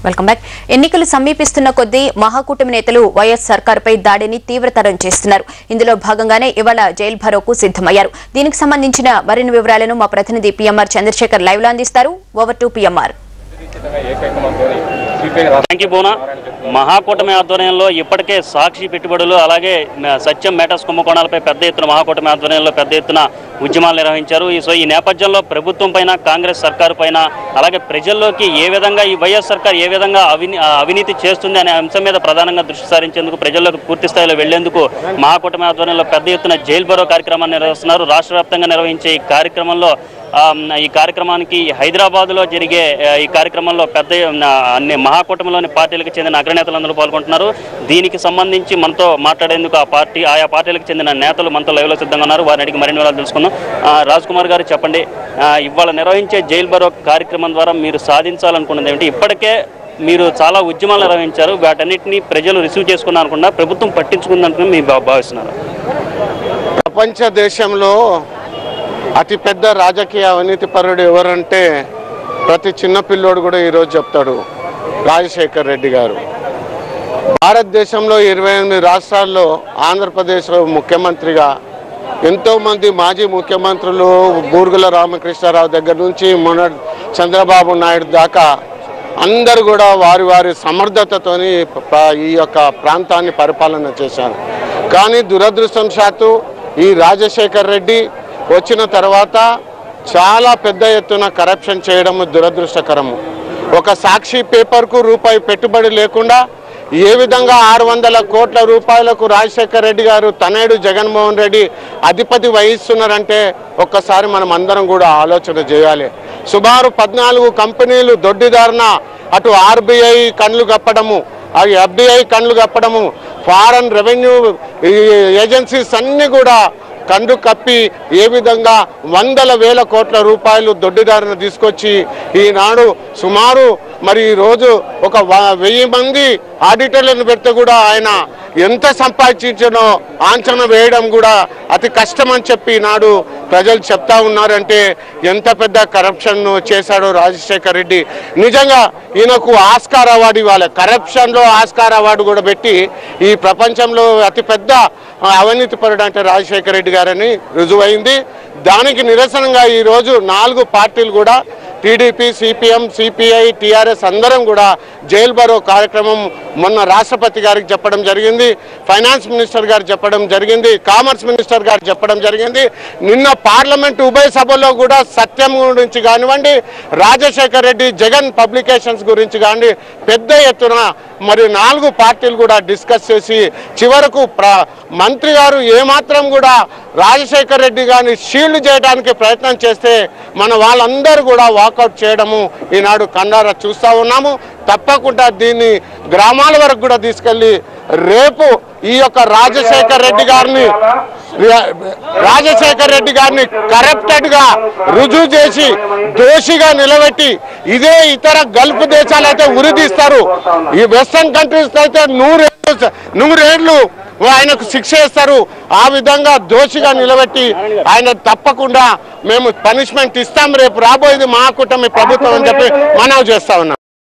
Welcome back. ఎన్నికలు సమీపిస్తున్న కొద్దీ మహాకూటమి నేతలు వైఎస్ సర్కారుపై దాడిని తీవ్రతరం చేస్తున్నారు. ఇందులో భాగంగానే ఇవాళ జైలు భరోకు సిద్దమయ్యారు. దీనికి సంబంధించిన మరిన్ని వివరాలను మా ప్రతినిధి పిఎంఆర్ చంద్రశేఖర్ లైవ్ లో అందిస్తారు. Over to PMR. మహాకూటమి ఆధ్వర్యంలో ఇప్పటికే సాక్షి పెట్టుబడులు అలాగే సత్యం మేటర్స్ కుంభకోణాలపై పెద్ద ఎత్తున మహాకూటమి ఆధ్వర్యంలో పెద్ద ఎత్తున ఉద్యమాలు నిర్వహించారు. ఈ నేపథ్యంలో ప్రభుత్వం పైన కాంగ్రెస్ సర్కారు పైన అలాగే ప్రజల్లోకి ఏ విధంగా ఈ వైఎస్ సర్కార్ ఏ విధంగా అవినీతి చేస్తుంది అనే అంశం మీద ప్రధానంగా దృష్టి సారించేందుకు ప్రజల్లోకి పూర్తి స్థాయిలో వెళ్లేందుకు మహాకూటమి ఆధ్వర్యంలో పెద్ద ఎత్తున జైలు భరో కార్యక్రమాన్ని నిర్వహిస్తున్నారు. రాష్ట్ర వ్యాప్తంగా నిర్వహించే ఈ కార్యక్రమానికి హైదరాబాద్లో జరిగే ఈ కార్యక్రమంలో అన్ని మహాకూటమిలోని పార్టీలకు చెందిన అగ్రనేతలందరూ పాల్గొంటున్నారు. దీనికి సంబంధించి మనతో మాట్లాడేందుకు ఆయా పార్టీలకు చెందిన నేతలు మనతో లైవ్లో సిద్ధంగా ఉన్నారు. వారిని అడిగి మరిన్ని వివరాలు తెలుసుకుందాం. రాజ్ కుమార్ గారు చెప్పండి, ఇవాళ నిర్వహించే జైలు భరో కార్యక్రమం ద్వారా మీరు సాధించాలనుకున్నది ఏమిటి? ఇప్పటికే మీరు చాలా ఉద్యమాలు నిర్వహించారు, వాటన్నిటిని ప్రజలు రిసీవ్ చేసుకున్నారు అనుకున్నా ప్రభుత్వం పట్టించుకుందనుకుని మీరు భావిస్తున్నారు? ప్రపంచ దేశంలో అతిపెద్ద రాజకీయ అవినీతి పరుడు ఎవరంటే ప్రతి చిన్న పిల్లోడు కూడా ఈరోజు చెప్తాడు, రాజశేఖర్ రెడ్డి గారు. భారతదేశంలో 28 రాష్ట్రాల్లో ఆంధ్రప్రదేశ్లో ముఖ్యమంత్రిగా ఎంతోమంది మాజీ ముఖ్యమంత్రులు బూర్గుల రామకృష్ణారావు దగ్గర నుంచి చంద్రబాబు నాయుడు దాకా అందరూ కూడా వారి వారి సమర్థతతోని ఈ యొక్క ప్రాంతాన్ని పరిపాలన చేశారు. కానీ దురదృష్టవశాత్తు ఈ రాజశేఖర్ రెడ్డి వచ్చిన తర్వాత చాలా పెద్ద ఎత్తున కరప్షన్ చేయడం దురదృష్టకరము. ఒక సాక్షి పేపర్కు రూపాయి పెట్టుబడి లేకుండా ఏ విధంగా 600 కోట్ల రూపాయలకు రాజశేఖర్ రెడ్డి గారు తనయుడు జగన్మోహన్ రెడ్డి అధిపతి వహిస్తున్నారంటే ఒక్కసారి మనం అందరం కూడా ఆలోచన చేయాలి. సుమారు 14 కంపెనీలు దొడ్డిదారిన అటు ఆర్బీఐ కళ్ళు కప్పడము, ఎఫ్డిఐ కళ్ళు కప్పడము, ఫారెన్ రెవెన్యూ ఏజెన్సీస్ అన్నీ కూడా కండు కప్పి ఏ విధంగా 100,000 కోట్ల రూపాయలు దొడ్డిదారిన తీసుకొచ్చి ఈనాడు సుమారు ఈరోజు ఒక 1000 మంది ఆడిటర్లను పెడితే కూడా ఆయన ఎంత సంపాదించనో అంచనా వేయడం కూడా అతి కష్టం అని చెప్పి నాడు ప్రజలు చెప్తా ఉన్నారంటే ఎంత పెద్ద కరప్షన్ చేశాడో రాజశేఖర్ రెడ్డి. నిజంగా ఈయనకు ఆస్కార్ అవార్డు ఇవ్వాలి. కరప్షన్లో ఆస్కార్ అవార్డు కూడా పెట్టి ఈ ప్రపంచంలో అతిపెద్ద అవినీతి పరుడు అంటే రాజశేఖర్ రెడ్డి గారని రుజువైంది. దానికి నిరసనగా ఈరోజు 4 పార్టీలు కూడా టీడీపీ, సిపిఎం, సిపిఐ, టీఆర్ఎస్ అందరం కూడా జైలు భరో కార్యక్రమం మొన్న రాష్ట్రపతి గారికి చెప్పడం జరిగింది, ఫైనాన్స్ మినిస్టర్ గారు చెప్పడం జరిగింది, కామర్స్ మినిస్టర్ గారు చెప్పడం జరిగింది. నిన్న పార్లమెంట్ ఉభయ సభలో కూడా సత్యం గురించి కానివ్వండి, రాజశేఖర్ రెడ్డి జగన్ పబ్లికేషన్స్ గురించి కానీ పెద్ద ఎత్తున 4 పార్టీలు కూడా డిస్కస్ చేసి చివరకు మంత్రి గారు ఏమాత్రం కూడా రాజశేఖర్ రెడ్డి గారిని షీల్డ్ చేయడానికి ప్రయత్నం చేస్తే వాళ్ళందరూ కూడా వాకౌట్ చేయడము ఈనాడు కన్నారా చూస్తూ ఉన్నాము. తప్పకుండా దీన్ని గ్రామాల వరకు కూడా తీసుకెళ్లి రేపు ఈ యొక్క రాజశేఖర్ రెడ్డి గారిని కరప్టెడ్ గా రుజువు చేసి దోషిగా నిలబెట్టి ఇదే ఇతర గల్ఫ్ దేశాలు అయితే ఉరిదీస్తారు, ఈ వెస్టర్న్ కంట్రీస్ అయితే 100 ఏళ్ళు ఆయనకు శిక్ష వేస్తారు. ఆ విధంగా దోషిగా నిలబెట్టి ఆయన తప్పకుండా మేము పనిష్మెంట్ ఇస్తాం రేపు రాబోయేది మహాకూటమి ప్రభుత్వం అని చెప్పి మనవి చేస్తా ఉన్నాం.